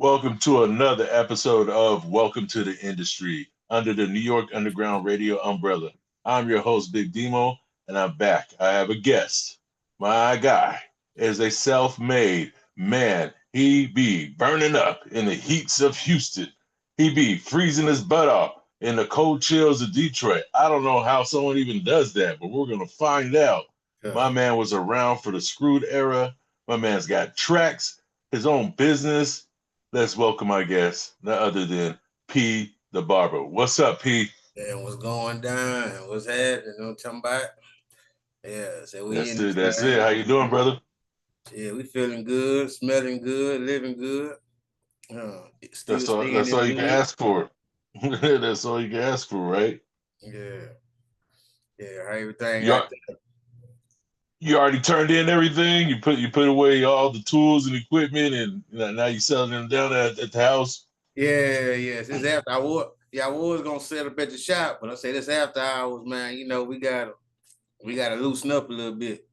Welcome to another episode of Welcome to the Industry under the New York Underground Radio umbrella. I'm your host, Big DeeMo, and I'm back. I have a guest. My guy is a self-made man. He be burning up in the heats of Houston. He be freezing his butt off in the cold chills of Detroit. I don't know how someone even does that, but we're going to find out. Yeah. My man was around for the screwed era. My man's got tracks, his own business. Let's welcome our guest, none other than P the Barber. What's up, P? And what's going down? What's happening? You know what I'm talking about? Yeah, so we That's in it. this That's it. thing. How you doing, brother? Yeah, we feeling good, smelling good, living good. Still That's all. staying That's in all the you can hood. ask for. That's all you can ask for, right? Yeah, yeah, how everything You out al- you already turned in everything. You put away all the tools and equipment, and now you selling them down at the house. there. Yeah, yeah. Since after I was gonna set up at the shop, but I said this after hours, man. We gotta loosen up a little bit.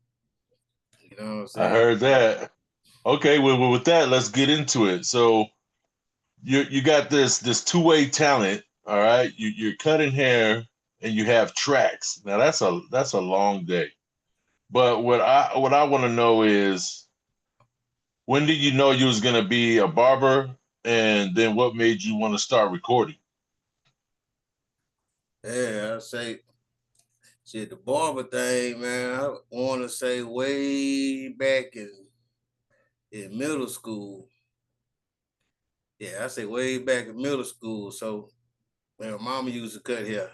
You know what I'm I saying? heard that. Okay, well, with that, let's get into it. So you got this two-way talent. All right, you're cutting hair and you have tracks. Now that's a long day. But what I want to know is, when did you know you was gonna be a barber, and then what made you want to start recording? Yeah, I say shit. The barber thing, man. I want to say way back in middle school. Yeah, I say way back in middle school. So when my mama used to cut hair,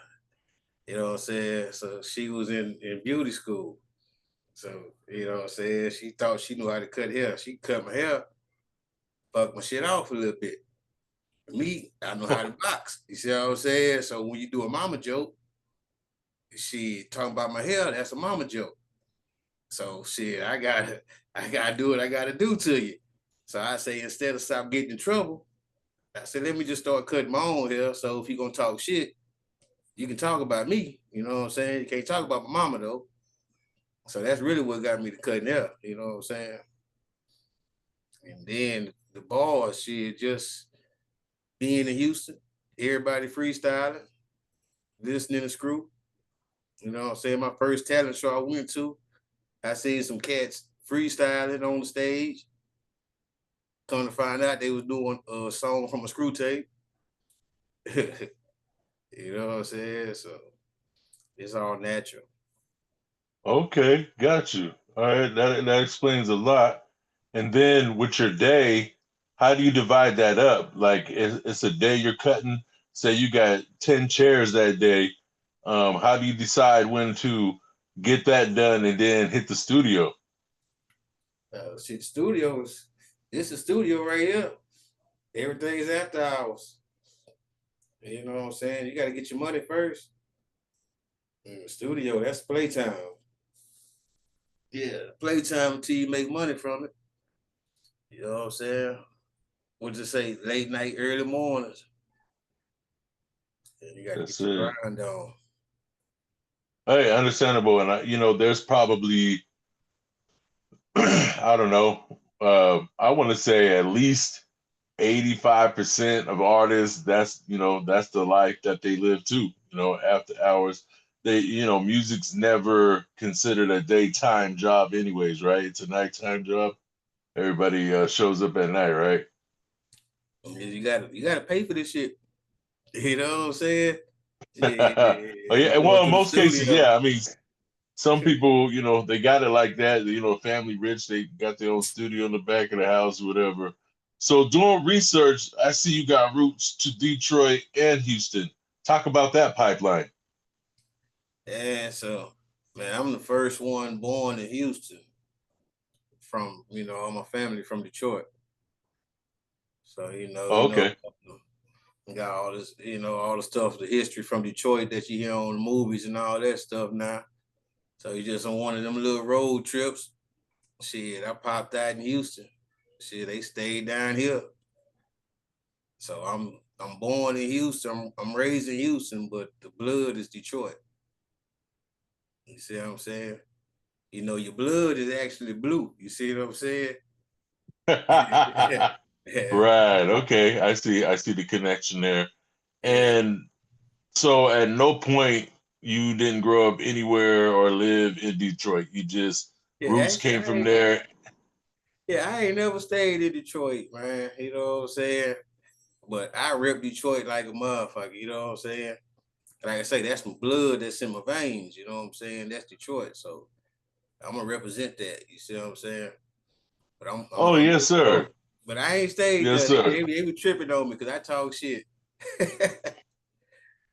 you know what I'm saying? So she was in beauty school. So, you know what I'm saying? She thought she knew how to cut hair. She cut my hair, fuck my shit off a little bit. Me, I know how to box. You see what I'm saying? So when you do a mama joke, she talking about my hair, that's a mama joke. So shit, I gotta do what I gotta do to you. So I say instead of stop getting in trouble, I said, let me just start cutting my own hair. So if you're gonna talk shit, you can talk about me. You know what I'm saying? You can't talk about my mama though. So that's really what got me to cutting hair. You know what I'm saying? And then the bars, shit, just being in Houston, everybody freestyling, listening to Screw. You know what I'm saying? My first talent show I went to, I seen some cats freestyling on the stage. Come to find out they was doing a song from a Screw tape. You know what I'm saying? So it's all natural. Okay, got you. All right, that explains a lot. And then with your day, how do you divide that up? Like it's a day you're cutting. Say you got 10 chairs that day. How do you decide when to get that done and then hit the studio? Shit, studios. This is studio right here. Everything is after hours. You know what I'm saying? You got to get your money first. Studio, that's playtime. Yeah, playtime until you make money from it. You know what I'm saying? What you say, late night, early mornings. And you got to That's get your it. grind on. Hey, understandable. And there's probably I don't know. I want to say at least 85% of artists, that's the life that they live too. After hours, music's never considered a daytime job anyways, right? It's a nighttime job. Everybody shows up at night, right? You gotta pay for this shit. You know what I'm saying? Yeah, Oh yeah, and going well, in to the most cases, studio. yeah. I mean, some people, they got it like that. Family rich, they got their own studio in the back of the house, or whatever. So doing research, I see you got roots to Detroit and Houston. Talk about that pipeline. And so, man, I'm the first one born in Houston from, all my family from Detroit. So, Oh, okay. we got all this, all the stuff, the history from Detroit that you hear on the movies and all that stuff now. So you just on one of them little road trips. Shit, I popped out in Houston. Shit, they stayed down here. So I'm born in Houston. I'm raised in Houston, but the blood is Detroit. You see what I'm saying? Your blood is actually blue. You see what I'm saying? Yeah, Right. Okay. I see the connection there. yeah, And so at no point you didn't grow up anywhere or live in Detroit. You just yeah. roots Actually, came from there. I ain't never stayed in Detroit, man. You know what I'm saying? But I rep Detroit like a motherfucker. You know what I'm saying? Like I say, that's my blood that's in my veins. You know what I'm saying? That's Detroit. So I'm gonna represent that. You see what I'm saying? But Oh, I'm yes, moving on. sir. But I ain't stayed Yes, there. sir. They were tripping on me because I talk shit.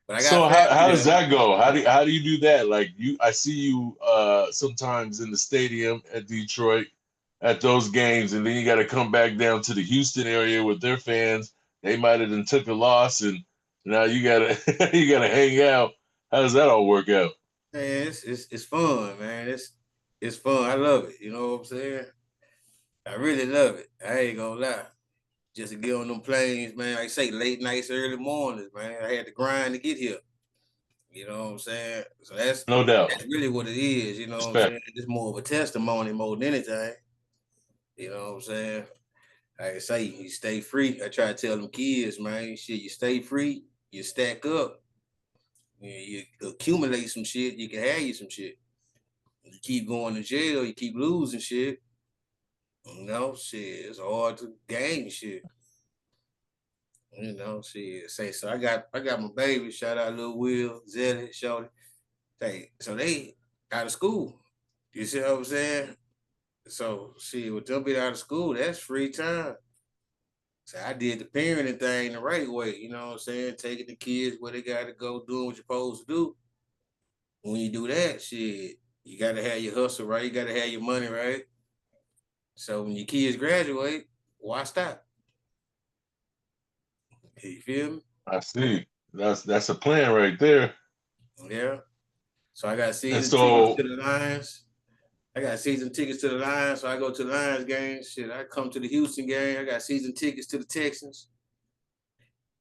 But I got So family how does there. that go? How do you do that? Like I see you sometimes in the stadium at Detroit at those games, and then you got to come back down to the Houston area with their fans. They might have then took a loss, and now you gotta you gotta hang out. How does that all work out? Man, it's fun, man. It's fun. I love it. You know what I'm saying? I really love it. I ain't gonna lie. Just to get on them planes, man. Like I say, late nights, early mornings, man. I had to grind to get here. You know what I'm saying? So No doubt. that's really what it is. You know what I'm Respect. saying? It's more of a testimony more than anything. You know what I'm saying? Like I say, you stay free. I try to tell them kids, man, shit, you stay free, you stack up, you accumulate some shit, you can have you some shit. You keep going to jail, you keep losing shit. You know, shit, it's hard to gain shit. You know, shit. Say so. I got my baby. Shout out Lil Will, Zelly, Shorty. So they out of school. You see what I'm saying? So shit, with them being out of school, that's free time. So I did the parenting thing the right way. You know what I'm saying? Taking the kids where they got to go, doing what you're supposed to do. When you do that, shit, you got to have your hustle right. You got to have your money right. So when your kids graduate, why stop? You feel me? I see. That's a plan right there. Yeah. So I got And season tickets to so the Lions. I got season tickets to the Lions, so I go to the Lions games. Shit, I come to the Houston game. I got season tickets to the Texans.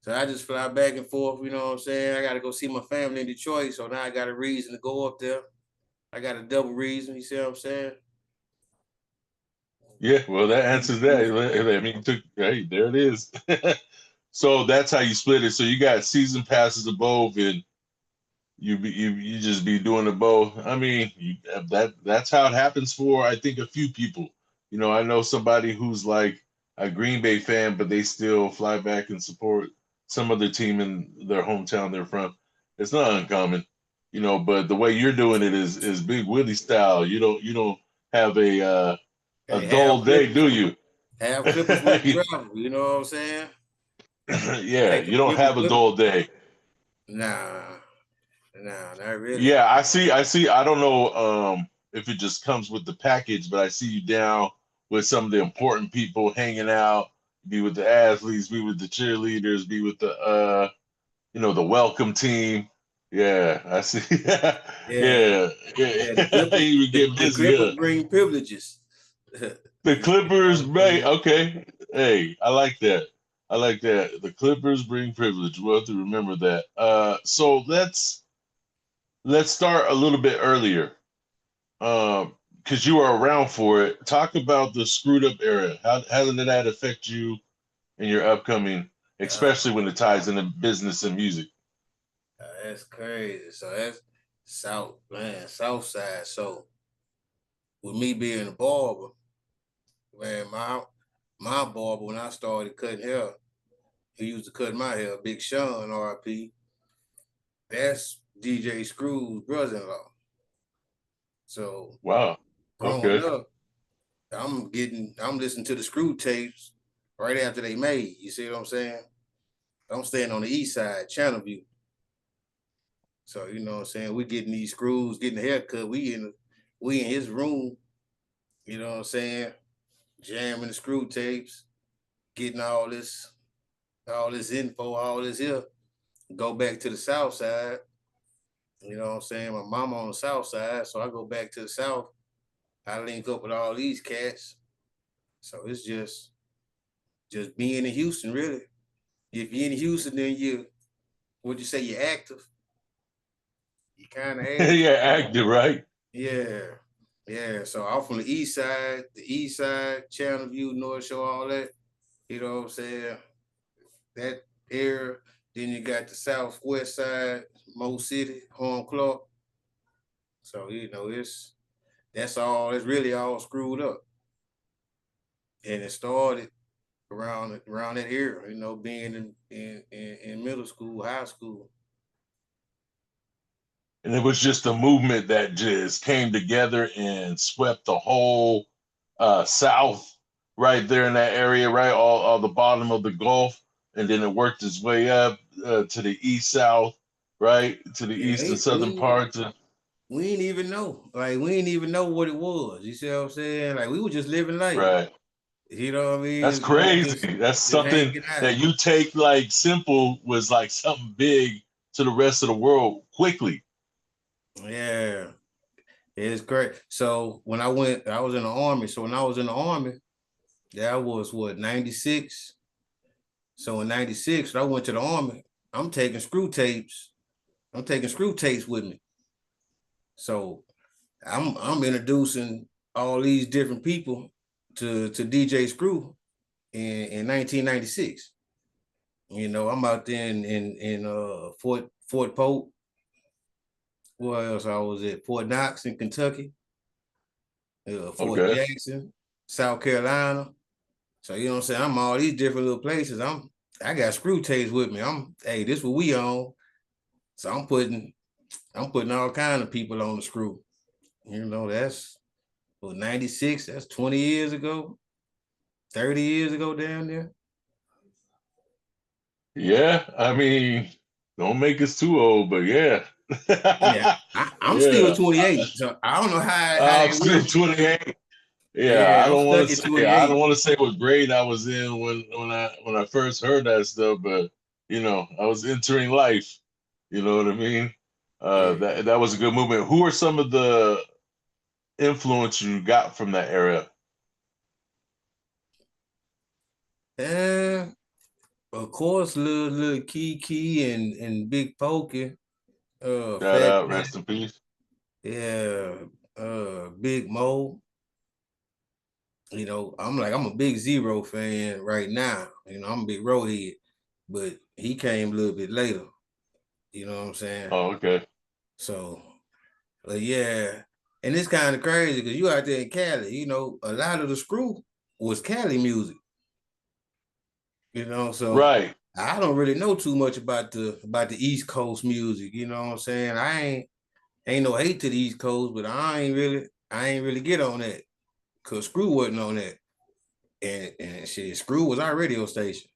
So I just fly back and forth, you know what I'm saying? I got to go see my family in Detroit, so now I got a reason to go up there. I got a double reason, you see what I'm saying? yeah, well that Keep answers it that. moving. I mean, hey, there it is. So that's how you split it. So you got season passes of both, and you just be doing the both. I mean, that's how it happens for I think a few people. You know, I know somebody who's like a Green Bay fan, but they still fly back and support some other team in their hometown they're from. It's not uncommon, you know. But the way you're doing it is Big Willie style. You don't have a Hey, dull day, do you? Have Clippers when you travel, you know what I'm saying? Yeah, Take you them don't Clippers have a with me. dull day. Nah, nah, not really. Yeah, I see. I don't know if it just comes with the package, but I see you down with some of the important people hanging out, be with the athletes, be with the cheerleaders, be with the the welcome team. Yeah, I see. Yeah, Yeah, yeah. yeah. You would get The busy, Clippers huh? bring privileges. The You know Clippers, what I'm right? saying? Okay. Hey, I like that. I like that. The Clippers bring privilege. We'll have to remember that. So let's start a little bit earlier. Because you were around for it. Talk about the screwed up era. How did that affect you in your upcoming, Oh, especially when it ties into business and music? that's crazy. So that's South, man, South Side. So with me being a barber, man, my barber when I started cutting hair, he used to cut my hair, Big Sean, RP. That's DJ Screw's brother-in-law. So Wow. growing Okay. up, I'm listening to the Screw tapes right after they made. You see what I'm saying? I'm staying on the east side, Channelview. So you know what I'm saying? We getting these screws, getting a haircut. We in his room, you know what I'm saying? Jamming the screw tapes, getting all this info, all this here. Go back to the south side. You know what I'm saying? My mama on the south side, so I go back to the south. I link up with all these cats. So it's just being in Houston, really. If you're in Houston, then would you say you're active? You kind of active. Yeah, active, right? Yeah. Yeah. So I'm from the east side, Channel View, North Shore, all that. You know what I'm saying? That area. Then you got the southwest side, Mo City, Home Clark. So that's all. It's really all screwed up, and it started around that era. Being in middle school, high school. And it was just a movement that just came together and swept the whole South right there in that area, right, all the bottom of the Gulf, and then it worked its way up to the east, south, right, to the Yeah, east and southern parts. we ain't even know. Like we ain't even know what it was. You see what I'm saying? Like we were just living life. Right. You know what I That's mean? crazy. That's Just something hanging out. that you take like simple was like something big to the rest of the world quickly. Yeah, it's great. So when I was in the army. So when I was in the army, that was what 96. So in 96, when I went to the army, I'm taking screw tapes. I'm taking screw tapes with me. So I'm introducing all these different people to DJ Screw in 1996. I'm out there in Fort Polk. Where else I was at? Fort Knox in Kentucky, Fort Okay. Jackson, South Carolina. So you know what I'm saying? I'm all these different little places. I got screw tapes with me. Hey, this what we on. So I'm putting all kind of people on the screw. That's 96, that's 20 years ago, 30 years ago down there. Yeah, I mean, don't make us too old, but yeah. Yeah, I'm still Yeah. 28. So I don't know how I'm that still works. 28. Yeah, Yeah, I I'm don't want stuck to at say I don't 28. want to say what grade I was in when I first heard that stuff, but I was entering life. You know what I mean? Yeah. That was a good movement. Who are some of the influence you got from that era? And of course, little Key and Big Pokey, Shout Fat out, Pat, rest in peace. yeah, Big Mo. I'm a big Zero fan right now. I'm a big Roadhead, but he came a little bit later. You know what I'm saying? Oh, okay. So, yeah, and it's kind of crazy because you out there in Cali. A lot of the screw was Cali music. So Right. I don't really know too much about the East Coast music. You know what I'm saying? I ain't no hate to the East Coast, but I ain't really get on that because Screw wasn't on that, and shit, Screw was our radio station.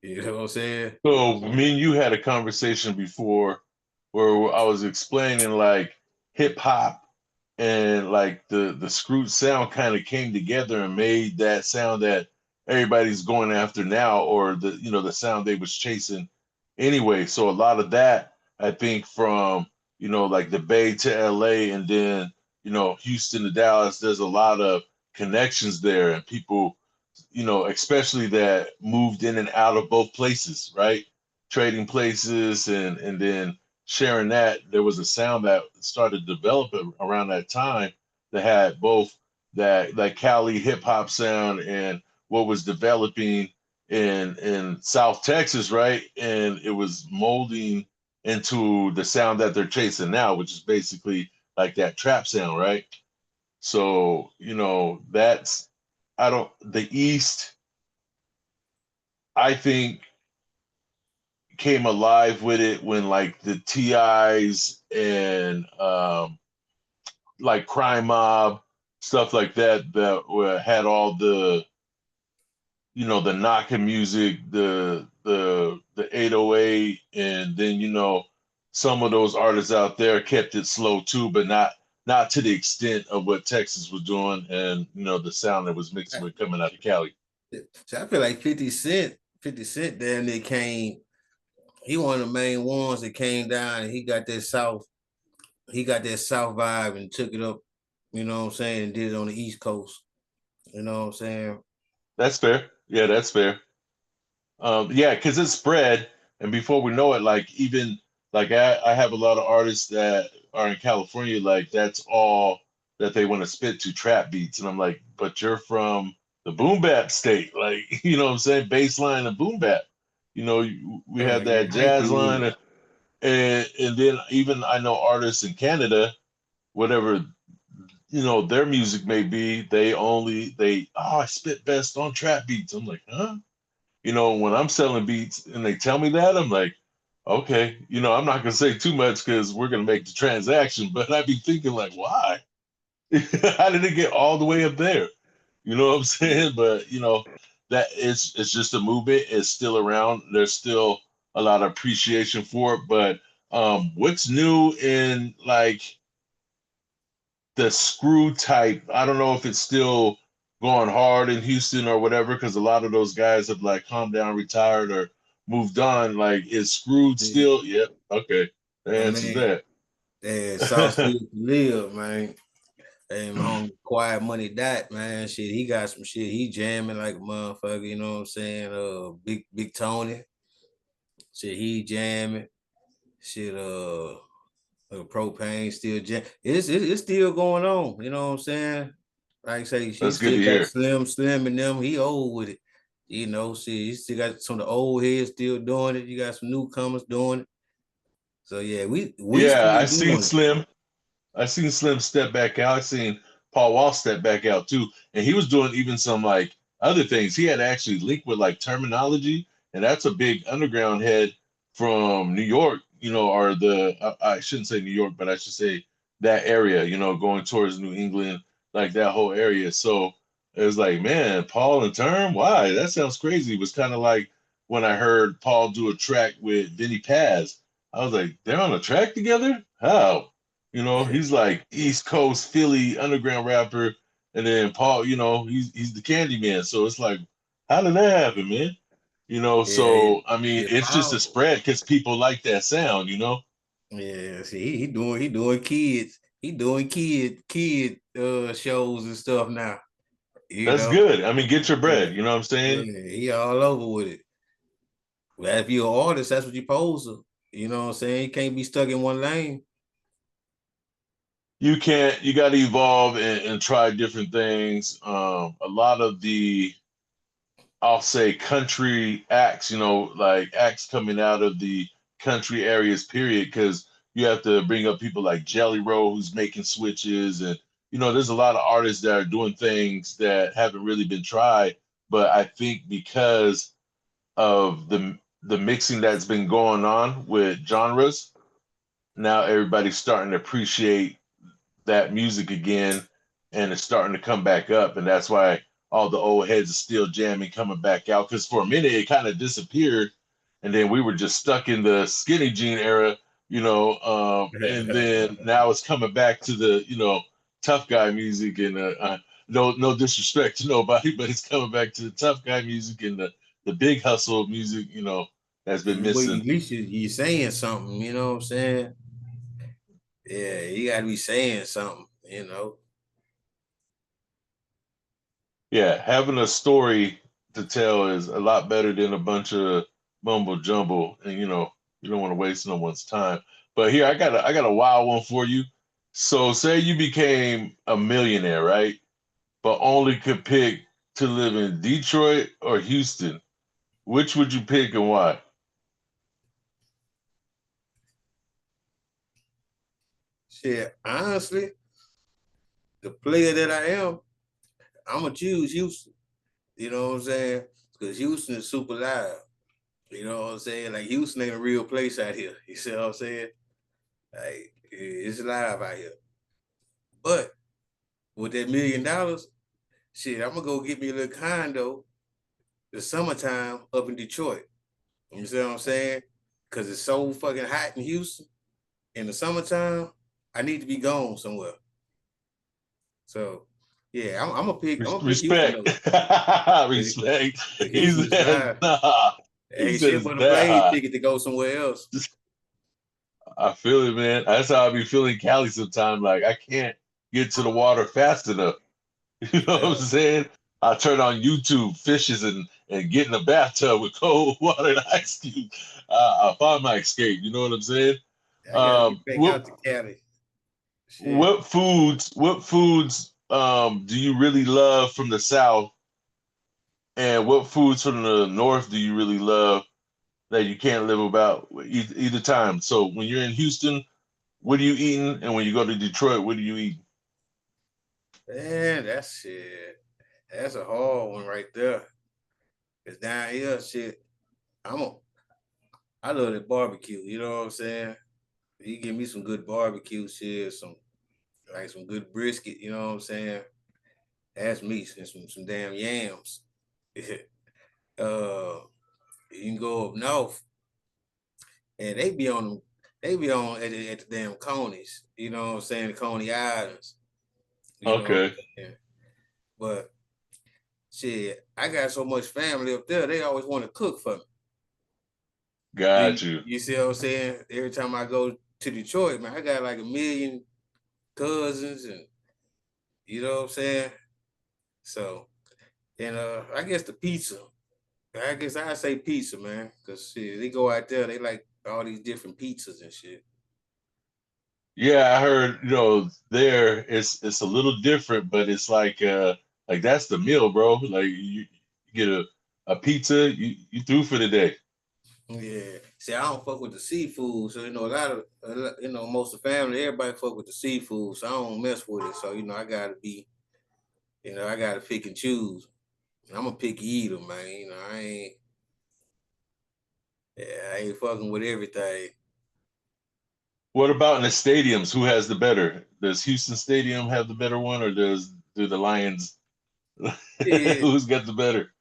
You know what I'm saying? So me and you had a conversation before where I was explaining like hip hop and like the screwed sound kind of came together and made that sound that everybody's going after now, or the sound they was chasing anyway. So a lot of that, I think, from like the Bay to LA, and then Houston to Dallas, there's a lot of connections there, and people especially that moved in and out of both places, right? Trading places, and then sharing that. There was a sound that started developing around that time that had both that like Cali hip hop sound and what was developing in South Texas, right? And it was molding into the sound that they're chasing now, which is basically like that trap sound, right? So, that's I don't the East, I think, came alive with it when like the TIs and like Crime Mob, stuff like that had all the knocking music, the 808, and then some of those artists out there kept it slow too, but not to the extent of what Texas was doing, and the sound that was mixing with coming out of Cali. So I feel like 50 Cent damn near came. He one of the main ones that came down and he got that South vibe and took it up, what I'm saying, and did it on the East Coast. You know what I'm saying? That's fair. Yeah, that's fair. Yeah, because it's spread, and before we know it, like even like I have a lot of artists that are in California, like that's all that they want to spit to trap beats, and I'm like, but you're from the boom bap state, like you know what I'm saying, bass line and boom bap. You know, we have You that jazz hyping line, with it. and then even I know artists in Canada, whatever you know their music may be, they I spit best on trap beats. I'm like, huh? You know, when I'm selling beats and they tell me that, I'm like, okay, you know, I'm not gonna say too much because we're gonna make the transaction, but I'd be thinking like, why? How did it get all the way up there? You know what I'm Yeah. saying? But you know, that it's just a movement. It's still around. There's still a lot of appreciation for it. But what's new in like the screw type? I don't know if it's still going hard in Houston or whatever, because a lot of those guys have like calmed down, retired, or moved on. Like, is screwed Yeah. still? Yep. Okay. That My answers man, that. South Still to Live, man. And my homie Quiet Money Dot, man. Shit, he got some shit. He jamming like a motherfucker, you know what I'm saying? Big Tony. Shit, he jamming. Shit, propane still jam. It's still going on, you know what I'm saying? Like I say, she That's good still to got hear. Slim and them. He old with it. You know, see, you still got some of the old heads still doing it. You got some newcomers doing it. So yeah, we still Yeah, I seen doing it. Slim. I seen Slim step back out. I seen Paul Wall step back out too, and he was doing even some like other things. He had actually linked with like terminology, and that's a big underground head from New York, you know, or I shouldn't say New York, but I should say that area, you know, going towards New England, like that whole area. So it was like, man, Paul and Term, why? That sounds crazy. It was kind of like when I heard Paul do a track with Vinny Paz. I was like, they're on a track together? How? You know, he's like East Coast Philly underground rapper, and then Paul, you know, he's the Candy Man. So it's like, how did that happen, man? You know, Yeah, so I mean, yeah, it's just a Paul. spread because people like that sound, you know. Yeah, see, he doing kids. He doing kid shows and stuff now. You That's know, good. I mean, get your yeah, bread. You know what I'm saying? yeah, he all over with it. Well, if you're an artist, that's what you're supposed to. You know what I'm saying? You can't be stuck in one lane. You can't. You got to evolve and try different things. A lot of the I'll say country acts, you know, like acts coming out of the country areas, period, because you have to bring up people like Jelly Roll who's making switches, and you know, there's a lot of artists that are doing things that haven't really been tried. But I think because of the mixing that's been going on with genres, now everybody's starting to appreciate that music again, and it's starting to come back up, and that's why all the old heads are still jamming, coming back out. Because for a minute it kind of disappeared, and then we were just stuck in the skinny jean era, you know. And then now it's coming back to the tough guy music, and no disrespect to nobody, but it's coming back to the tough guy music and the big hustle music, you know, that's been But missing. at least you saying something. You know what I'm saying? Yeah, you got to be saying something. You know. Yeah, having a story to tell is a lot better than a bunch of mumbo jumbo, and you don't want to waste no one's time. But here, I got a wild one for you. So, say you became a millionaire, right? But only could pick to live in Detroit or Houston. Which would you pick and why? Shit, honestly, the player that I am, I'm gonna choose Houston. You know what I'm saying? Because Houston is super live. You know what I'm saying? Like Houston ain't a real place out here. You see what I'm saying? Like it's live out here. But with that $1 million, shit, I'm gonna go get me a little condo the summertime up in Detroit. You see what I'm saying? Because it's so fucking hot in Houston in the summertime. I need to be gone somewhere. So yeah, I'm gonna pick Houston Respect, though. respect. He Houston is said, live. "Nah." He Ain't said shit it's but a that plane high. ticket to go somewhere else. I feel it, man. That's how I be feeling Cali sometimes. Like I can't get to the water fast enough. You know what I'm Yeah, saying? I turn on YouTube, fishes, and get in the bathtub with cold water and ice cube. I find my escape. You know what I'm saying? I gotta get back What out to Cali. Shit. what foods do you really love from the South And what foods from the north do you really love that you can't live without either time? So when you're in Houston, what are you eating? And when you go to Detroit, what are you eating? Man, that shit. That's a hard one right there. Cause down here, shit, I'm a I love that barbecue. You know what I'm saying? You give me some good barbecue shit, some good brisket. You know what I'm saying? That's me. And some damn yams. uh, you can go up north, and They be on at the damn conies. You know what I'm saying? The Coney Islands. You know what Okay, I'm saying? But shit, I got so much family up there. They always want to cook for me. got you. You see what I'm saying? Every time I go to Detroit, man, I got like a million cousins, and you know what I'm saying. So, and I guess the pizza. I guess I say pizza, man, because shit, they go out there, they like all these different pizzas and shit. Yeah, I heard, there it's a little different, but it's like that's the meal, bro. Like you get a pizza, you through for the day. Yeah. See, I don't fuck with the seafood, so most of the family, everybody fuck with the seafood, so I don't mess with it. So I gotta pick and choose. I'm a picky eater, man. I ain't fucking with everything. What about in the stadiums? Who has the better? Does Houston Stadium have the better one, or do the Lions? Shit, Who's got the better?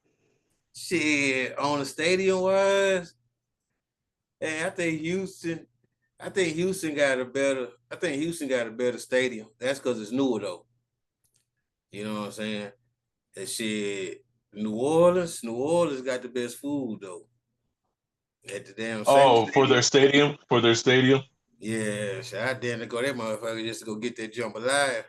shit. On the stadium wise, hey, I think Houston got a better stadium. That's because it's newer though. You know what I'm saying? And shit, New Orleans got the best food though. At the damn same Oh, for stadium. their stadium, for their stadium. Yeah, shit, I didn't go that motherfucker just to go get that jump alive.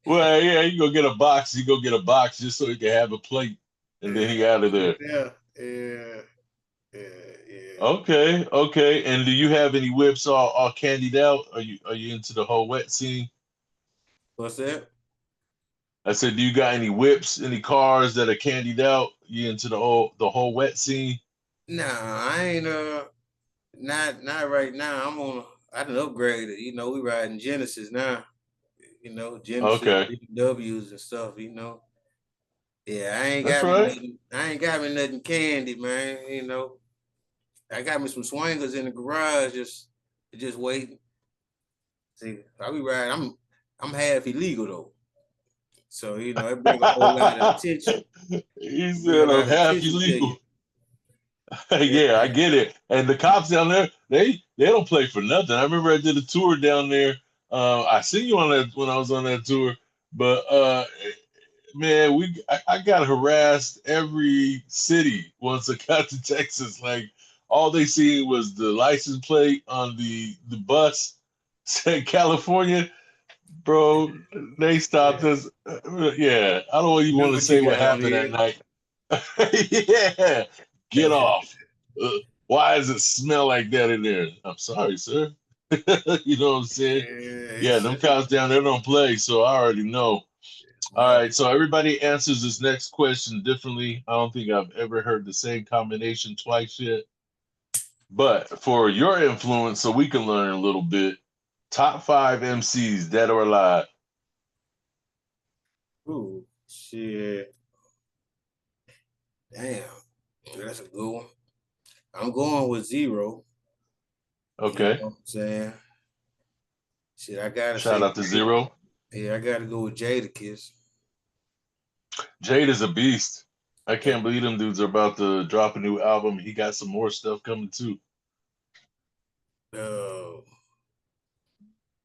Well, yeah, you go get a box. You go get a box just so you can have a plate, and then he out of there. Yeah, yeah, yeah. Okay, okay. And do you have any whips all candied out? Are you into the whole wet scene? What's that? I said, do you got any whips, any cars that are candied out? You into the whole wet scene? Nah, I ain't not right now. I done upgraded. We riding Genesis now. Genesis Okay, BWs and stuff. Yeah, that's right. I ain't got me nothing candy, man. I got me some swingers in the garage just waiting. See, I be riding. I'm half illegal though. So, it bring a whole lot of attention. He It bring a said I'm lot of half attention to illegal. you. Yeah, I Yeah. get it. And the cops down there, they don't play for nothing. I remember I did a tour down there. I seen you on that when I was on that tour, but man, I got harassed every city once I got to Texas. Like all they seen was the license plate on the bus said California, bro. They stopped Yeah. us. Yeah, I don't even Look want to what you say what got on happened that here. night. Yeah, get off. Uh, why does it smell like that in there? I'm sorry, sir. You know what I'm saying? Yeah, Yeah, them cows down there don't play, so I already know. it's All not. right, so everybody answers this next question differently. I don't think I've ever heard the same combination twice yet. But for your influence, so we can learn a little bit, top five MCs, dead or alive. Ooh, shit. Damn. That's a good one. I'm going with zero. You know Okay, what I'm saying? Shit, I gotta shout say, out to Zero. yeah, I gotta go with Jadakiss. Jade is a beast. I Yeah. can't believe them dudes are about to drop a new album. He got some more stuff coming too. Uh,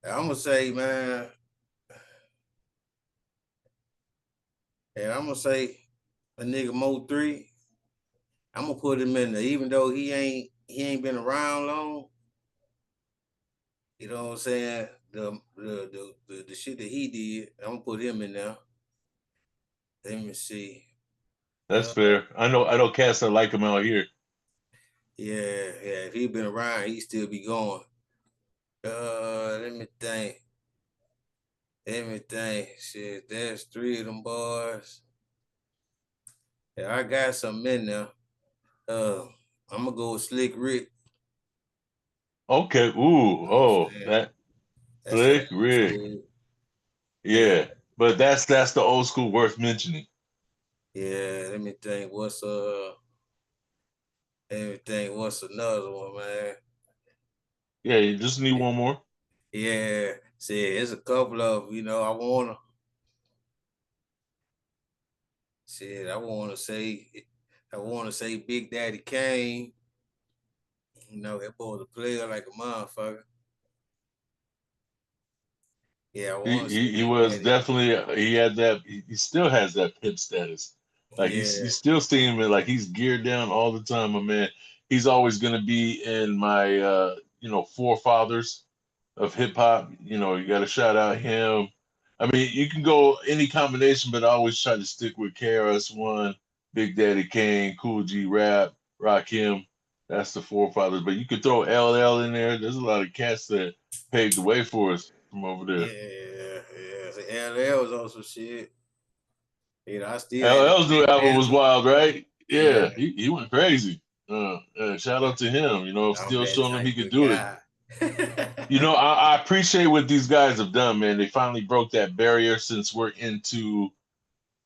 I'm gonna say, man, and I'm gonna say a nigga Mo 3. I'm gonna put him in there, even though he ain't been around long. You know what I'm saying? The shit that he did, I'm gonna put him in there. Let me see. That's Uh, fair. I know cats that like him out here. yeah. If he been around, he still be going. Let me think. Let me think. Shit, there's three of them boys. Yeah, I got something in there. Uh, I'm gonna go with Slick Rick. Okay. You Ooh. know what I'm Oh, saying? that That's that Slick old Rick. school. Yeah, Yeah. But that's the old school worth mentioning. yeah. Let me think. What's another one, man? Yeah, you just need one more. Yeah. See, it's a couple of shit. I wanna say Big Daddy Kane. You know that boy's a player like a motherfucker. Yeah, I He, wanna say he he Big was Daddy. definitely he had that he still has that pimp status. Like you Yeah, still see him like he's geared down all the time, my man. He's always gonna be in my forefathers of hip hop. You know, you gotta shout out him. I mean, you can go any combination, but I always try to stick with KRS-One, Big Daddy Kane, Cool G Rap, Rakim. That's the forefathers. But you could throw LL in there. There's a lot of cats that paved the way for us from over there. yeah. So LL was on some shit. You know, I still had to LL's new album was Phantom. wild, right? Yeah, Yeah, he went crazy. Shout out to him, I'm still that showing him he type could of do it. guy. I appreciate what these guys have done, man. They finally broke that barrier since we're into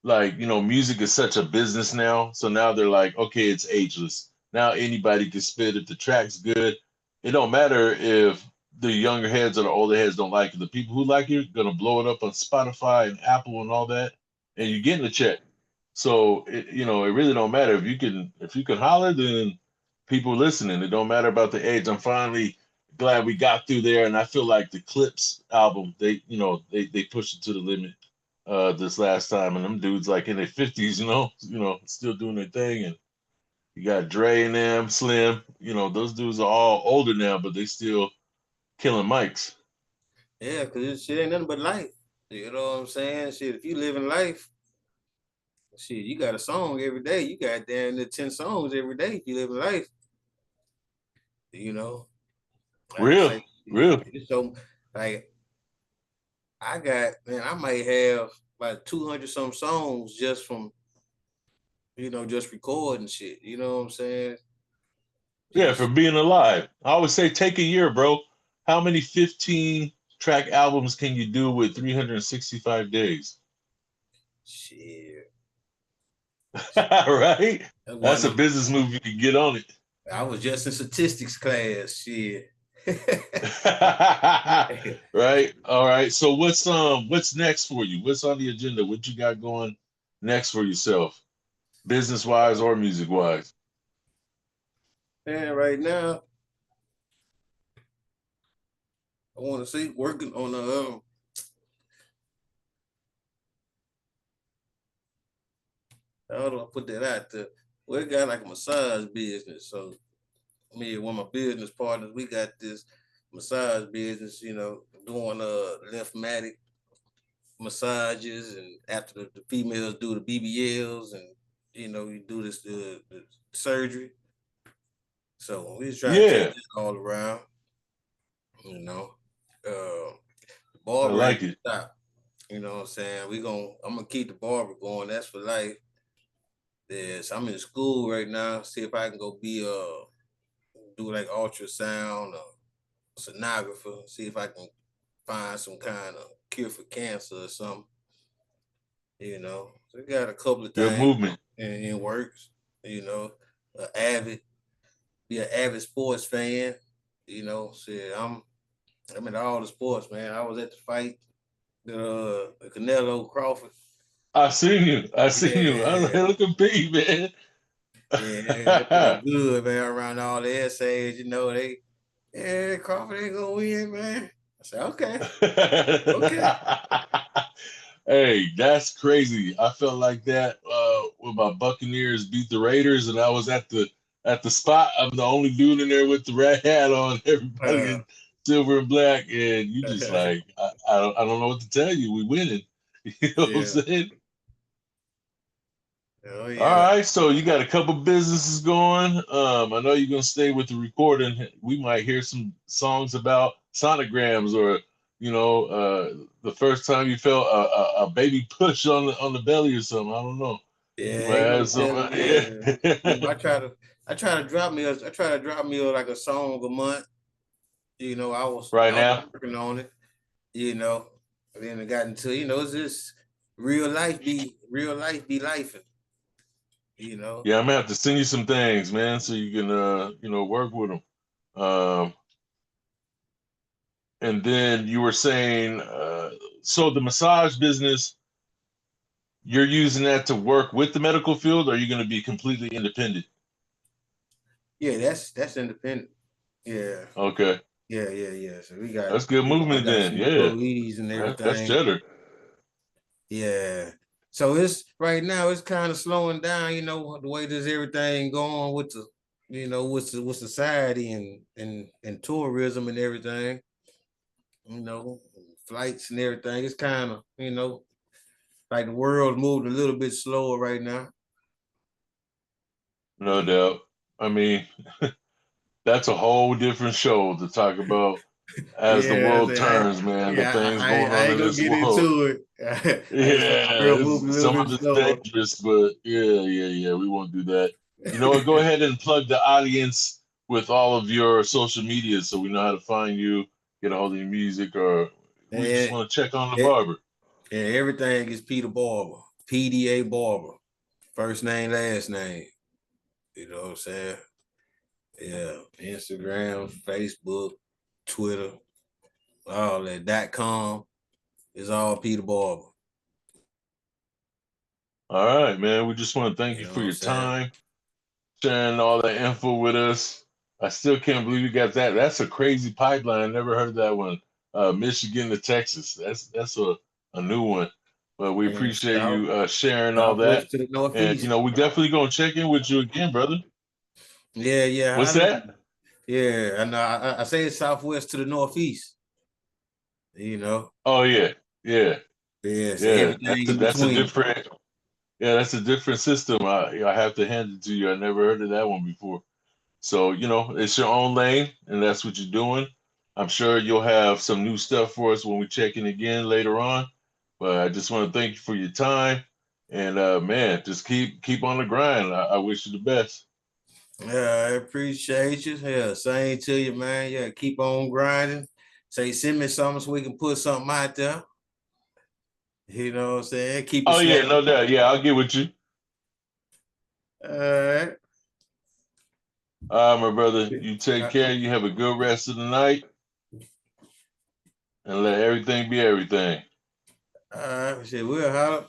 music is such a business now. So now they're like, okay, it's ageless. Now anybody can spit if the track's good. It don't matter if the younger heads or the older heads don't like it. The people who like it are gonna blow it up on Spotify and Apple and all that, and you're getting a check. So it really don't matter if you can holler, then people listening. It don't matter about the age. I'm finally glad we got through there, and I feel like the Clips album, they pushed it to the limit this last time, and them dudes like in their 50s, still doing their thing, and you got Dre and them, Slim, those dudes are all older now, but they still killing mics. Yeah, cause this shit ain't nothing but life. You know what I'm saying? Shit, if you live in life, shit, you got a song every day. You got damn near 10 songs every day if you live in life. You know, like I Real, say, real. it's so like I might have like 200 some songs just from just recording shit. You know what I'm saying? Yeah, for Just being alive. I always say take a year, bro. How many 15 track albums can you do with 365 days? shit. Right? That's That's one a of them. business move. You can get on it. I was just in statistics class. Shit. Right. All right. So what's next for you? What's on the agenda? What you got going next for yourself, business wise or music wise? And right now, I want to see working on how do I put that out there? We got like a massage business. So me and one of my business partners, we got this massage business, doing lymphatic massages, and after the females do the BBLs, and you do the surgery. So we just trying to take Yeah, this all around, you know. The I barber ain't like it. gonna stop. You know what I'm saying? I'm gonna keep the barber going. That's for life. Yes, I'm in school right now. See if I can go be do like ultrasound or sonographer. See if I can find some kind of cure for cancer or something. So we got a couple of Good things movement. in works. You know, uh, avid, be an avid sports fan. Shit, I'm into all the sports, man. I was at the fight, the Canelo Crawford. I seen you. I seen you. I was like, Yeah, look at B, man. yeah, they felt good, man. Around all the essays, Crawford ain't gonna win, man. I said, okay. Hey, that's crazy. I felt like that when my Buccaneers beat the Raiders, and I was at the spot. I'm the only dude in there with the red hat on. Everybody Uh, in silver and black, and you just like I don't know what to tell you. We winning. You know what I'm yeah, saying? oh All yeah. right, so you got a couple businesses going. I know you're gonna stay with the recording. We might hear some songs about sonograms, or the first time you felt a baby push on the belly or something. I don't know. You Yeah, might ain't no have some. telling. Yeah, Yeah. I try to drop me like a song a month. I was Right now. working on it. You know, and then I got into it's just real life be life. You know. Yeah, I'm gonna have to send you some things, man, so you can work with them. Um, and then you were saying, so the massage business, you're using that to work with the medical field, or are you going to be completely independent? Yeah, that's independent. Yeah, Okay, yeah. So that's good I movement got then. some Yeah, employees and that's everything. cheddar. Yeah. So it's right now it's kind of slowing down, the way there's everything going with with society and tourism and everything, you know, flights and everything. It's kind of, like the world's moving a little bit slower right now. No doubt. I mean, that's a whole different show to talk about as the Yeah, world turns, man. The things going I on ain't in gonna this get world. into it. I just say the Yeah, world moving a little some bit of it's slower. dangerous, but yeah. We won't do that. You know what? Go ahead and plug the audience with all of your social media so we know how to find you, get a hold of your music, or we just And want to check on the it, barber. and everything is Peter Barber, PDA Barber, first name, last name. You know what I'm saying? Yeah, Instagram, Facebook, Twitter, all that .com is all Peter Barber. All right, man. We just want to thank You you know for what I'm your saying? time, sharing all that info with us. I still can't believe you got that. That's a crazy pipeline. I never heard of that one. Michigan to Texas. That's a new one. But we And appreciate you sharing all that. southwest to the And northeast. we definitely gonna check in with you again, brother. Yeah. What's that? Yeah, and I say it's southwest to the northeast. You know, Oh yeah, yeah, yeah. So yeah. everything in That's a between. different that's a different system. I have to hand it to you. I never heard of that one before. So, it's your own lane, and that's what you're doing. I'm sure you'll have some new stuff for us when we check in again later on. But I just want to thank you for your time. And man, just keep on the grind. I wish you the best. Yeah, I appreciate you. Yeah, same to you, man. Yeah, keep on grinding. Say, send me something so we can put something out there. You know what I'm saying? Keep it Oh yeah, snap. no doubt. Yeah, I'll get with you. All right. All right, my brother. You take care. You have a good rest of the night, and let everything be everything. All right. Shit, we'll holler.